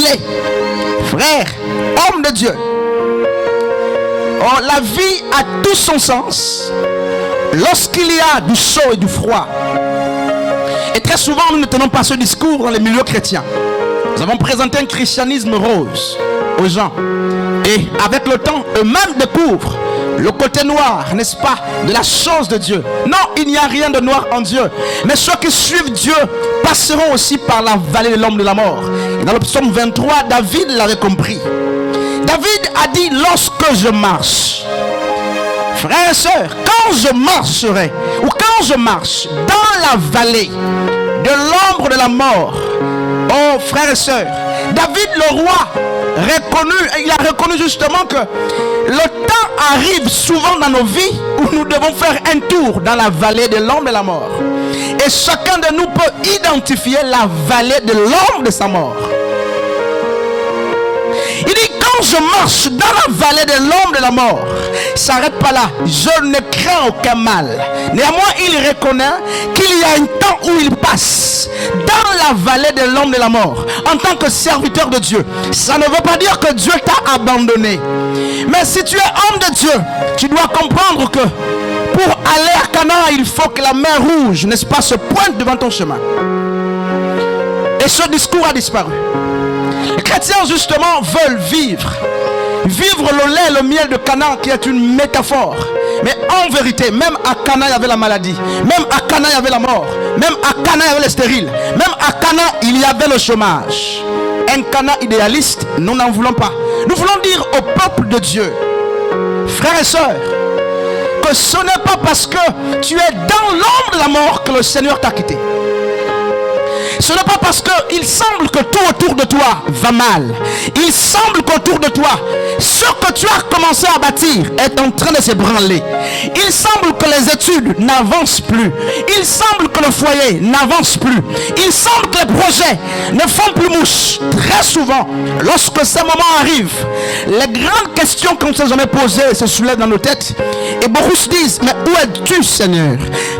brûlé. Frère, homme de Dieu, oh, la vie a tout son sens lorsqu'il y a du chaud et du froid. Et très souvent, nous ne tenons pas ce discours dans les milieux chrétiens. Nous avons présenté un christianisme rose aux gens. Et avec le temps, eux-mêmes découvrent le côté noir, n'est-ce pas, de la chose de Dieu. Non, il n'y a rien de noir en Dieu. Mais ceux qui suivent Dieu passeront aussi par la vallée de l'ombre de la mort. Et dans le psaume 23, David l'avait compris. David a dit, lorsque je marche, frères et sœurs, quand je marcherai, ou quand je marche dans la vallée de l'ombre de la mort, oh frères et sœurs, David le roi il a reconnu justement que le temps arrive souvent dans nos vies où nous devons faire un tour dans la vallée de l'ombre de la mort. Et chacun de nous peut identifier la vallée de l'ombre de sa mort. Il dit, quand je marche dans la vallée de l'ombre de la mort, s'arrête pas là, je ne crains aucun mal. Néanmoins, il reconnaît qu'il y a un temps où il passe dans la vallée de l'ombre de la mort en tant que serviteur de Dieu. Ça ne veut pas dire que Dieu t'a abandonné. Mais si tu es homme de Dieu, tu dois comprendre que pour aller à Canaan, il faut que la mer rouge, n'est-ce pas, se pointe devant ton chemin. Et ce discours a disparu. Les chrétiens justement veulent vivre le lait et le miel de Canaan, qui est une métaphore. Mais en vérité, même à Canaan il y avait la maladie, même à Canaan il y avait la mort, même à Canaan il y avait les stériles, même à Canaan il y avait le chômage. Un Canaan idéaliste, nous n'en voulons pas. Nous voulons dire au peuple de Dieu, frères et sœurs, que ce n'est pas parce que tu es dans l'ombre de la mort que le Seigneur t'a quitté. Ce n'est pas parce qu'il semble que tout autour de toi va mal. Il semble qu'autour de toi, ce que tu as commencé à bâtir est en train de s'ébranler. Il semble que les études n'avancent plus. Il semble que le foyer n'avance plus. Il semble que les projets ne font plus mouche. Très souvent, lorsque ces moments arrivent, les grandes questions qu'on ne s'est jamais posées se soulèvent dans nos têtes. Et beaucoup se disent, mais où es-tu, Seigneur?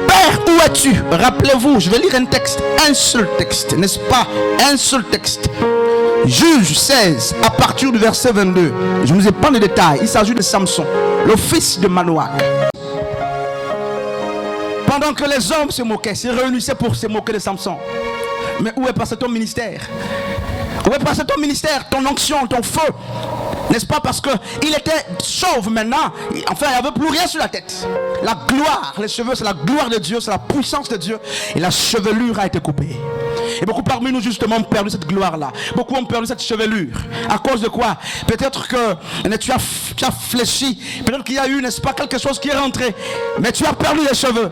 Père, où es-tu? Rappelez-vous, je vais lire un texte, un seul texte, n'est-ce pas? Un seul texte. Juge 16, à partir du verset 22. Je ne vous ai pas de détails. Il s'agit de Samson, le fils de Manoach. Pendant que les hommes se moquaient, se réunissaient pour se moquer de Samson. Mais où est passé ton ministère? Où est passé ton ministère, ton onction, ton feu? N'est-ce pas, parce qu'il était chauve maintenant. Enfin, il n'y avait plus rien sur la tête. La gloire, les cheveux, c'est la gloire de Dieu, c'est la puissance de Dieu. Et la chevelure a été coupée. Et beaucoup parmi nous justement ont perdu cette gloire-là. Beaucoup ont perdu cette chevelure. À cause de quoi? Peut-être que tu as fléchi. Peut-être qu'il y a eu, n'est-ce pas, quelque chose qui est rentré. Mais tu as perdu les cheveux.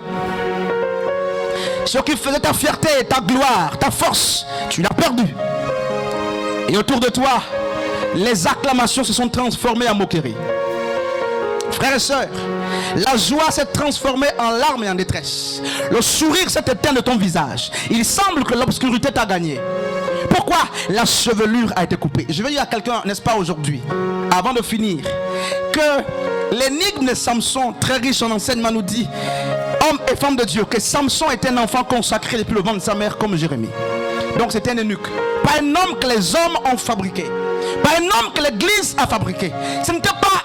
Ce qui faisait ta fierté, ta gloire, ta force, tu l'as perdu. Et autour de toi, les acclamations se sont transformées en moquerie. Frères et sœurs, la joie s'est transformée en larmes et en détresse. Le sourire s'est éteint de ton visage. Il semble que l'obscurité t'a gagné. Pourquoi? La chevelure a été coupée. Je vais dire à quelqu'un, n'est-ce pas, aujourd'hui, avant de finir, que l'énigme de Samson, très riche en enseignement, nous dit, homme et femme de Dieu, que Samson était un enfant consacré depuis le ventre de sa mère comme Jérémie. Donc c'était un eunuque. Pas un homme que les hommes ont fabriqué. Pas un homme que l'église a fabriqué. Ce n'était pas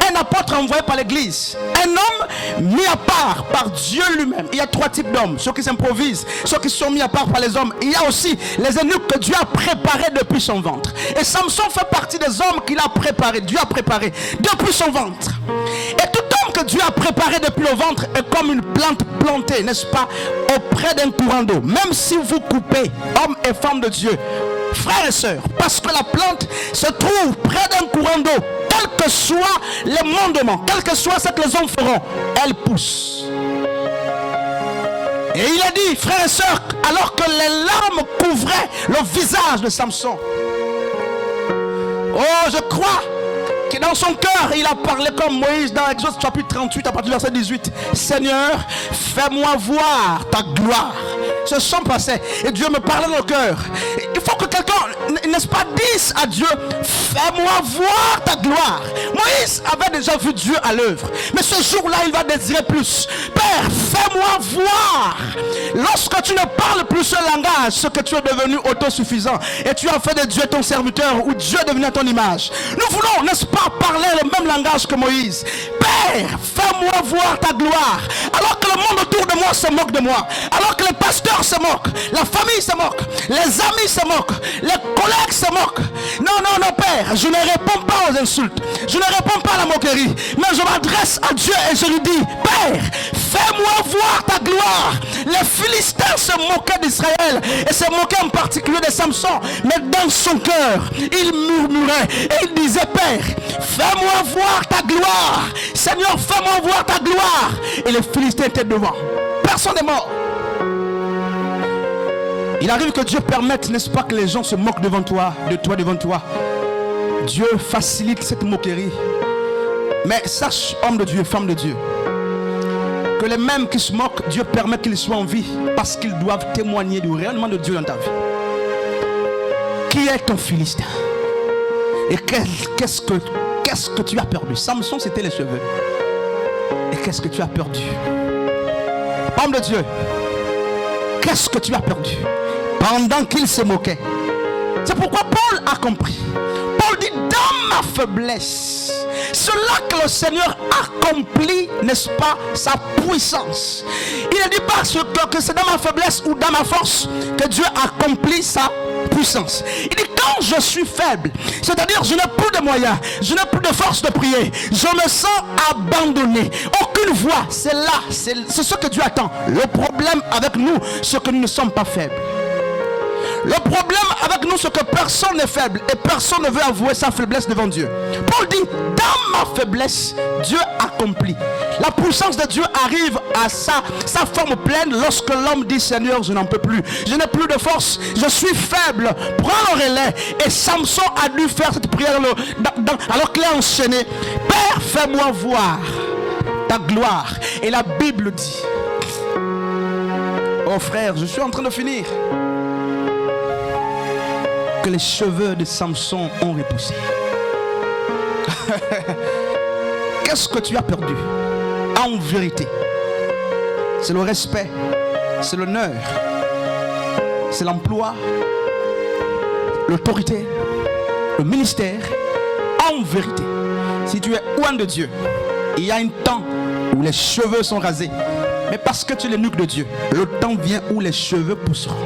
un apôtre envoyé par l'église. Un homme mis à part par Dieu lui-même. Il y a trois types d'hommes. Ceux qui s'improvisent, ceux qui sont mis à part par les hommes. Il y a aussi les eunuques que Dieu a préparés depuis son ventre. Et Samson fait partie des hommes qu'il a préparés. Dieu a préparé depuis son ventre. Et tout homme que Dieu a préparé depuis le ventre est comme une plante plantée, n'est-ce pas, auprès d'un courant d'eau. Même si vous coupez, hommes et femmes de Dieu, frères et sœurs, parce que la plante se trouve près d'un courant d'eau, quel que soit les mandements, quel que soit ce que les hommes feront, elle pousse. Et il a dit, frères et sœurs, alors que les larmes couvraient le visage de Samson, oh, je crois que dans son cœur, il a parlé comme Moïse dans Exode chapitre 38 à partir du verset 18. Seigneur, fais-moi voir ta gloire. Ce chant passait et Dieu me parlait dans le cœur. Il faut que quelqu'un n'est-ce pas, disent à Dieu, fais-moi voir ta gloire. Moïse avait déjà vu Dieu à l'œuvre, mais ce jour-là, il va désirer plus. Père, fais-moi voir. Lorsque tu ne parles plus ce langage, ce que tu es devenu autosuffisant, et tu as fait de Dieu ton serviteur, ou Dieu est devenu à ton image. Nous voulons, n'est-ce pas, parler le même langage que Moïse. Père, fais-moi voir ta gloire. Alors que le monde autour de moi se moque de moi, alors que les pasteurs se moquent, la famille se moque, les amis se moquent, les collègues se moquent. Non, non, non, Père, je ne réponds pas aux insultes, je ne réponds pas à la moquerie, mais je m'adresse à Dieu et je lui dis, Père, fais-moi voir ta gloire. Les Philistins se moquaient d'Israël et se moquaient en particulier de Samson, mais dans son cœur, il murmurait et il disait, Père, fais-moi voir ta gloire. Seigneur, fais-moi voir ta gloire. Et les Philistins étaient devant. Personne n'est mort. Il arrive que Dieu permette, n'est-ce pas, que les gens se moquent devant toi, devant toi. Dieu facilite cette moquerie. Mais sache, homme de Dieu, femme de Dieu, que les mêmes qui se moquent, Dieu permet qu'ils soient en vie parce qu'ils doivent témoigner du rayonnement de Dieu dans ta vie. Qui est ton Philistin? Et qu'est-ce que tu as perdu? Samson, c'était les cheveux. Et qu'est-ce que tu as perdu? Homme de Dieu, qu'est-ce que tu as perdu pendant qu'il se moquait? C'est pourquoi Paul a compris. Paul dit, dans ma faiblesse, c'est là que le Seigneur accomplit, n'est-ce pas, sa puissance. Il ne dit pas que c'est dans ma faiblesse ou dans ma force que Dieu accomplit sa puissance. Il dit, quand je suis faible, c'est-à-dire je n'ai plus de moyens, je n'ai plus de force de prier, je me sens abandonné, aucune voix, c'est là, c'est ce que Dieu attend. Le problème avec nous, c'est que nous ne sommes pas faibles. Le problème avec nous, c'est que personne n'est faible et personne ne veut avouer sa faiblesse devant Dieu. Paul dit, dans ma faiblesse, Dieu accomplit. La puissance de Dieu arrive à sa forme pleine lorsque l'homme dit, Seigneur, je n'en peux plus. Je n'ai plus de force, je suis faible. Prends le relais. Et Samson a dû faire cette prière alors qu'il est enchaîné. Père, fais-moi voir ta gloire. Et la Bible dit, oh frère, je suis en train de finir, que les cheveux de Samson ont repoussé. Qu'est-ce que tu as perdu? En vérité, c'est le respect, c'est l'honneur, c'est l'emploi, l'autorité, le ministère. En vérité, si tu es loin de Dieu, il y a un temps où les cheveux sont rasés, mais parce que tu es l'eunuque de Dieu, le temps vient où les cheveux pousseront,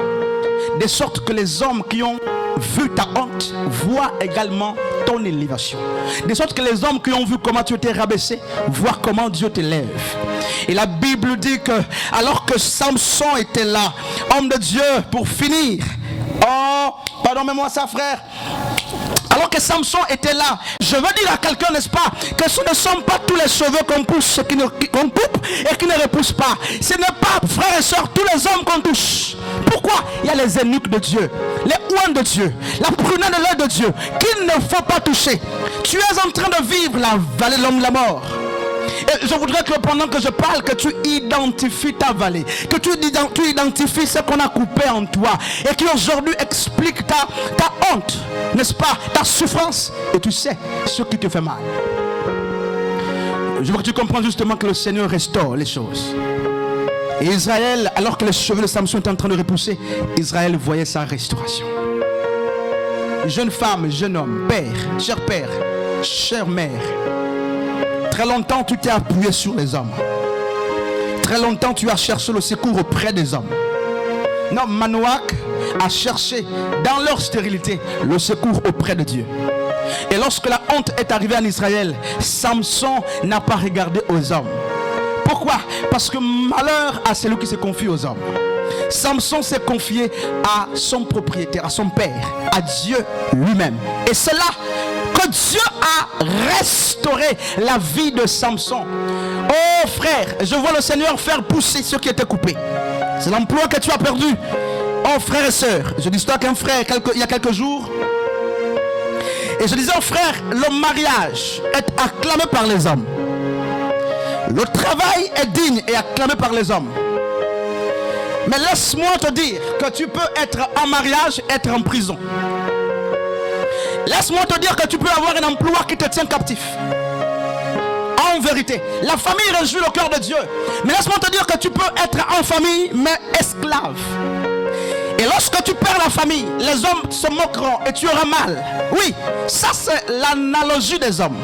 de sorte que les hommes qui ont vu ta honte voient également ton élévation, de sorte que les hommes qui ont vu comment tu étais rabaissé voient comment Dieu t'élève. Et la Bible dit que alors que Samson était là, homme de Dieu, pour finir, oh pardonne-moi ça frère, alors que Samson était là, je veux dire à quelqu'un, n'est-ce pas, que ce ne sont pas tous les cheveux qu'on pousse, qu'on coupe et qui ne repoussent pas. Ce n'est pas, frères et sœurs, tous les hommes qu'on touche. Pourquoi? Il y a les eunuques de Dieu, les ouins de Dieu, la prunelle de l'œil de Dieu, qu'il ne faut pas toucher. Tu es en train de vivre la vallée de l'homme de la mort. Et je voudrais que pendant que je parle, que tu identifies ta vallée, que tu identifies ce qu'on a coupé en toi et qui aujourd'hui explique ta honte, n'est-ce pas, ta souffrance, et tu sais ce qui te fait mal. Je veux que tu comprennes justement que le Seigneur restaure les choses. Et Israël, alors que les cheveux de Samson étaient en train de repousser, Israël voyait sa restauration. Jeune femme, jeune homme, père, chère mère, très longtemps tu t'es appuyé sur les hommes. Très longtemps tu as cherché le secours auprès des hommes. Non, Manoach a cherché dans leur stérilité le secours auprès de Dieu. Et lorsque la honte est arrivée en Israël, Samson n'a pas regardé aux hommes. Pourquoi? Parce que malheur à celui qui se confie aux hommes. Samson s'est confié à son propriétaire, à son père, à Dieu lui-même. Et c'est là que Dieu a restauré la vie de Samson. Oh frère, je vois le Seigneur faire pousser ce qui était coupé. C'est l'emploi que tu as perdu. Oh frère et soeur, je dis toi qu'un frère il y a quelques jours, et je disais aux frères, le mariage est acclamé par les hommes. Le travail est digne et acclamé par les hommes. Mais laisse-moi te dire que tu peux être en mariage, être en prison. Laisse-moi te dire que tu peux avoir un emploi qui te tient captif. En vérité, la famille réjouit le cœur de Dieu. Mais laisse-moi te dire que tu peux être en famille, mais esclave. Et lorsque tu perds la famille, les hommes se moqueront et tu auras mal. Oui, ça c'est l'analogie des hommes.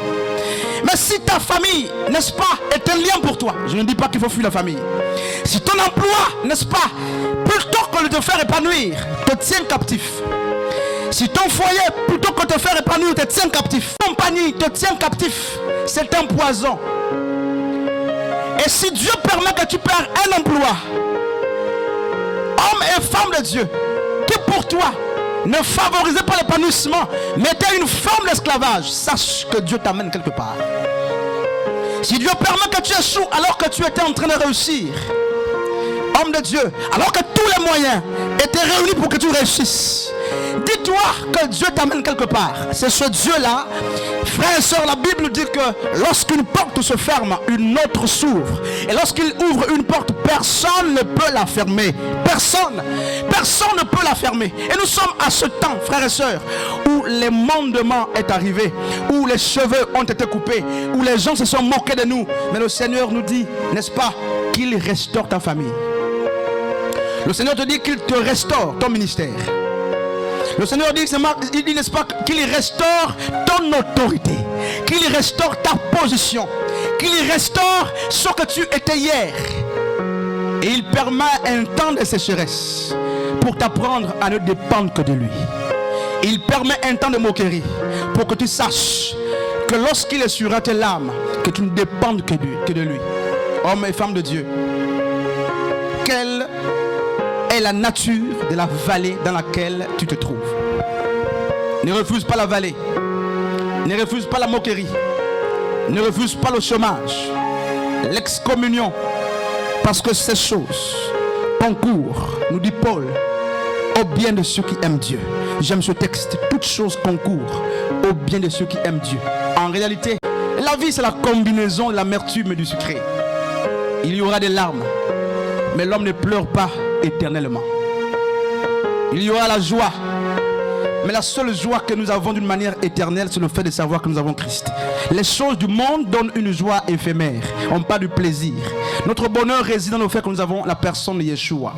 Mais si ta famille, n'est-ce pas, est un lien pour toi, je ne dis pas qu'il faut fuir la famille. Si ton emploi, n'est-ce pas, plutôt que de te faire épanouir, te tient captif. Si ton foyer, plutôt que de te faire épanouir, te tient captif. Ta compagnie te tient captif. C'est un poison. Et si Dieu permet que tu perds un emploi, homme et femme de Dieu, qui pour toi ne favorisait pas l'épanouissement, mais était une forme d'esclavage, sache que Dieu t'amène quelque part. Si Dieu permet que tu échoues alors que tu étais en train de réussir, homme de Dieu, alors que tous les moyens étaient réunis pour que tu réussisses, dis-toi que Dieu t'amène quelque part. C'est ce Dieu-là, frères et sœurs, la Bible dit que lorsqu'une porte se ferme, une autre s'ouvre. Et lorsqu'il ouvre une porte, personne ne peut la fermer. Personne ne peut la fermer. Et nous sommes à ce temps, frères et sœurs, où l'émondement est arrivé, où les cheveux ont été coupés, où les gens se sont moqués de nous. Mais le Seigneur nous dit, n'est-ce pas, qu'il restaure ta famille. Le Seigneur te dit qu'il te restaure ton ministère. Le Seigneur dit, il dit, n'est-ce pas, qu'il restaure ton autorité, qu'il restaure ta position, qu'il restaure ce que tu étais hier. Et il permet un temps de sécheresse pour t'apprendre à ne dépendre que de lui. Il permet un temps de moquerie pour que tu saches que lorsqu'il essuiera tes larmes, que tu ne dépendes que de lui. Hommes et femmes de Dieu, quelle est la nature de la vallée dans laquelle tu te trouves? Ne refuse pas la vallée, ne refuse pas la moquerie, ne refuse pas le chômage, l'excommunion, parce que ces choses concourent, nous dit Paul, au bien de ceux qui aiment Dieu. J'aime ce texte. Toutes choses concourent au bien de ceux qui aiment Dieu. En réalité, la vie c'est la combinaison de l'amertume et du sucré. Il y aura des larmes, mais l'homme ne pleure pas éternellement. Il y aura la joie, mais la seule joie que nous avons d'une manière éternelle, c'est le fait de savoir que nous avons Christ. Les choses du monde donnent une joie éphémère, on parle du plaisir. Notre bonheur réside dans le fait que nous avons la personne de Yeshua.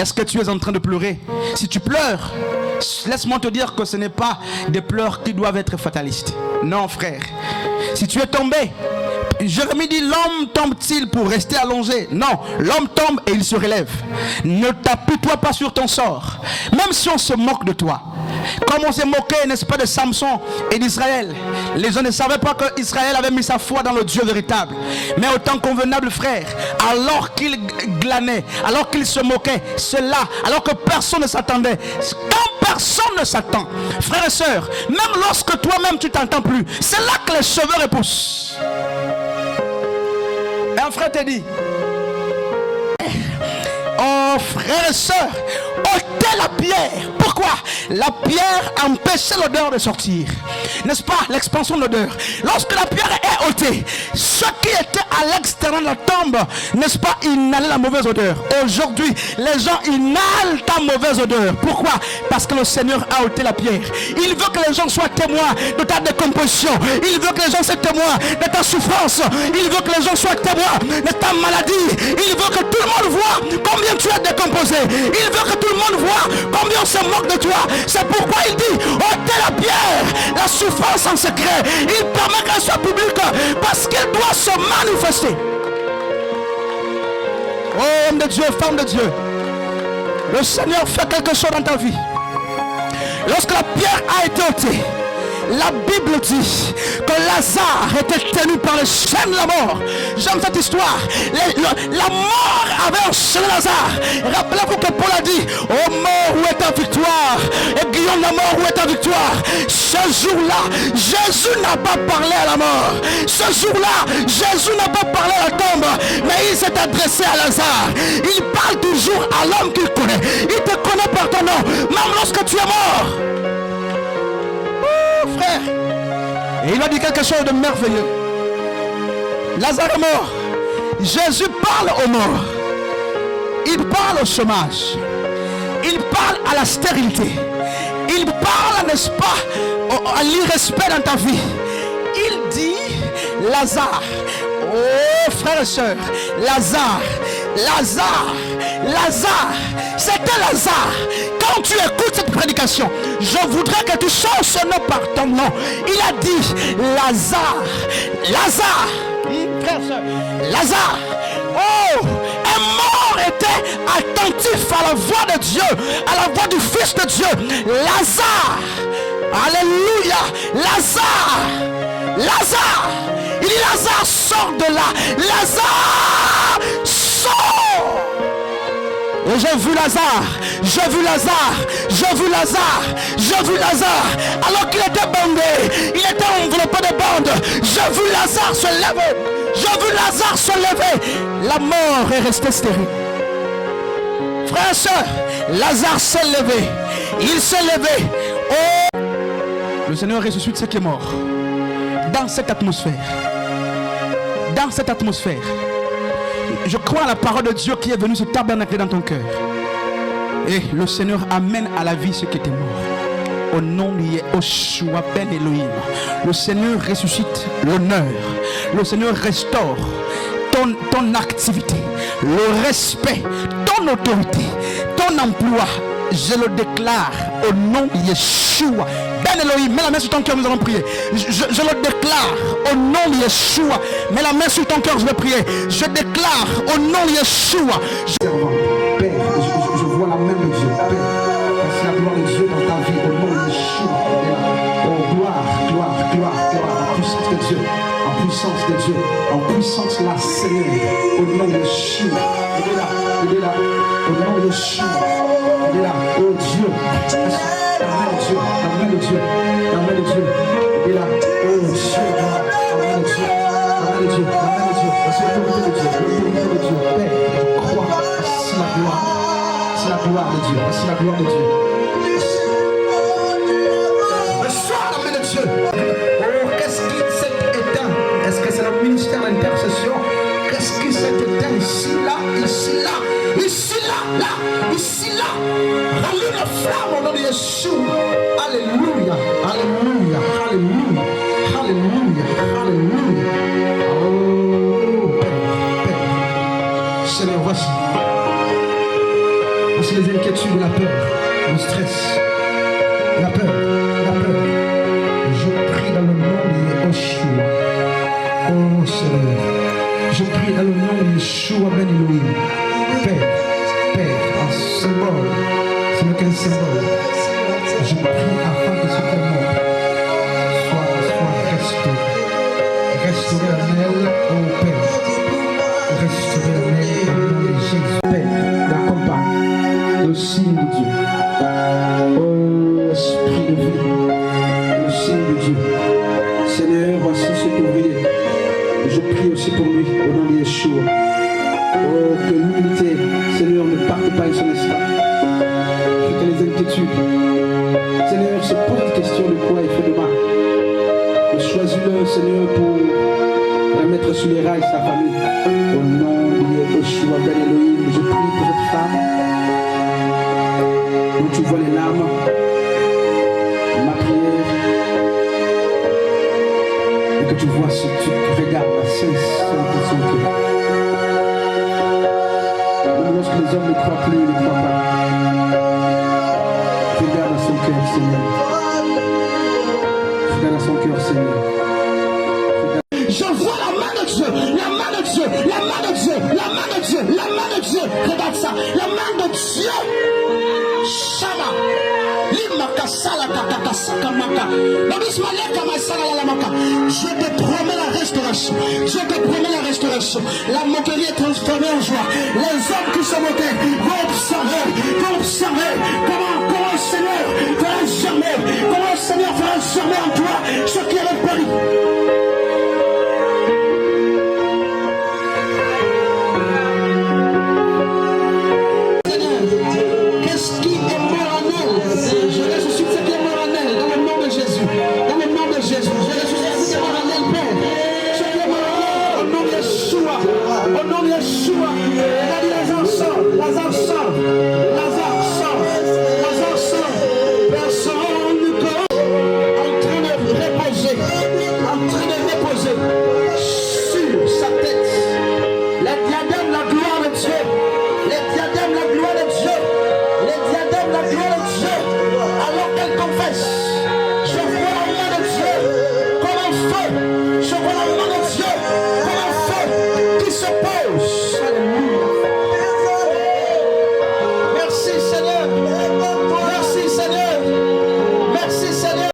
Est-ce que tu es en train de pleurer? Si tu pleures, laisse-moi te dire que ce n'est pas des pleurs qui doivent être fatalistes. Non, frère. Si tu es tombé, Jérémie dit, l'homme tombe-t-il pour rester allongé? Non, l'homme tombe et il se relève. Ne t'appuie-toi pas sur ton sort. Même si on se moque de toi, comme on s'est moqué, n'est-ce pas, de Samson et d'Israël. Les gens ne savaient pas qu'Israël avait mis sa foi dans le Dieu véritable. Mais au temps convenable, frère, alors qu'il glanait, alors qu'il se moquait, cela, alors que personne ne s'attendait. Quand personne ne s'attend, frères et sœurs, même lorsque toi-même tu t'entends plus, c'est là que les cheveux repoussent. Et un frère te dit, oh frères et sœurs, ôtez la pierre. Pourquoi? La pierre empêchait l'odeur de sortir. N'est-ce pas? L'expansion de l'odeur. Lorsque la pierre est ôtée, ceux qui étaient à l'extérieur de la tombe, n'est-ce pas, inhalaient la mauvaise odeur. Aujourd'hui, les gens inhalent ta mauvaise odeur. Pourquoi? Parce que le Seigneur a ôté la pierre. Il veut que les gens soient témoins de ta décomposition. Il veut que les gens soient témoins de ta souffrance. Il veut que les gens soient témoins de ta maladie. Il veut que tout le monde voit combien tu es décomposé. Il veut que tout le monde voit combien on se moque de toi. C'est pourquoi il dit, ôtez la pierre, la souffrance en secret. Il permet qu'elle soit publique parce qu'elle doit se manifester. Oh, homme de Dieu, femme de Dieu, le Seigneur fait quelque chose dans ta vie. Lorsque la pierre a été ôtée, la Bible dit que Lazare était tenu par les chaînes de la mort. J'aime cette histoire. La mort avait enchaîné Lazare. Rappelez-vous que Paul a dit, oh mort, où est ta victoire? Et Guillaume, la mort, où est ta victoire? Ce jour-là, Jésus n'a pas parlé à la mort. Ce jour-là, Jésus n'a pas parlé à la tombe, mais il s'est adressé à Lazare. Il parle toujours à l'homme qu'il connaît. Il te connaît par ton nom, même lorsque tu es mort. Frère, et il a dit quelque chose de merveilleux. Lazare est mort. Jésus parle aux morts. Il parle au chômage. Il parle à la stérilité. il parle, n'est-ce pas, à l'irrespect dans ta vie. Il dit Lazare. Oh frères et sœurs, Lazare, c'était Lazare. Quand tu écoutes cette prédication, je voudrais que tu changes son nom par ton nom. Il a dit Lazare, frères et sœurs, Lazare. Oh, un mort était attentif à la voix de Dieu, à la voix du Fils de Dieu. Lazare, alléluia, Lazare. Il dit Lazare, sors de là. Lazare, sors. Et j'ai vu Lazare, alors qu'il était bandé, il était enveloppé de bandes. J'ai vu Lazare se lever. La mort est restée stérile. Frères et sœurs, Lazare s'est levé. Il s'est levé. Oh, le Seigneur ressuscite ce qui est mort. Dans cette atmosphère, je crois à la parole de Dieu qui est venue se tabernacler dans ton cœur. Et le Seigneur amène à la vie ce qui était mort. Au nom de Yeshua Ben Elohim, le Seigneur ressuscite l'honneur. Le Seigneur restaure ton activité, le respect, ton autorité, ton emploi. Je le déclare au nom de Yeshua Ben Elohim. Mets la main sur ton cœur, nous allons prier. Je le déclare au nom de Yeshua. Mets la main sur ton cœur, je vais prier. Je déclare au nom de Yeshua. Père, je vois la main de Dieu. Père, c'est la gloire de Dieu dans ta vie au nom de Yeshua. Oh, gloire, en puissance de Dieu. En puissance là, Seigneur, au nom de Yeshua. Il est là, au nom de Yeshua. Il est là, oh Dieu, la main de Dieu, il est là, oh Dieu, la main de Dieu, l'autorité de Dieu, Père, je crois, c'est la gloire de Dieu, reçois la main de Dieu. Oh, qu'est-ce qui s'est éteint? Est-ce que c'est le ministère d'intercession? Qu'est-ce qui s'est éteint ici, là? Rallume la flamme au nom de Yeshua. Alléluia. Oh, Père. Seigneur, voici les inquiétudes, la peur, le stress, la peur. Je prie dans le nom de Yeshua. Oh Seigneur, je prie dans le nom de Yeshua Ben Elohim. Père, un symbole, ce n'est qu'un symbole. Je prie afin que ce qu'elle montre soit restauré en elle, oh Père. Restaurer en elle au nom de Jésus. Père, l'accompagne, le signe de Dieu. Oh Esprit de vie, le signe de Dieu. Seigneur, voici cet ouvrier. Je prie aussi pour lui au nom de Yeshua. Oh, que l'humilité, Seigneur, ne parte pas de son instant. Que les inquiétudes, Seigneur, se pose des questions de quoi il fait demain. Et choisis-le, Seigneur, pour la mettre sur les rails, sa famille. Au nom de Yeshua Ben Elohim, je prie pour cette femme dont tu vois les larmes. Ma prière, et que tu vois ce que tu regardes la sincérité de son cœur. Lorsque les hommes ne croient plus, ils ne croient pas. Regarde à son cœur, Seigneur. Regarde à son cœur, Seigneur. Je vois la main de Dieu, la main de Dieu, la main de Dieu, la main de Dieu, la main de Dieu. Regarde ça, la main de Dieu. Shama. Je te promets la restauration. La moquerie est transformée en joie. Les hommes qui se moquaient vont observer comment le Seigneur fera germer en toi ce qui est péri. Lazare sort. Personne Alléluia.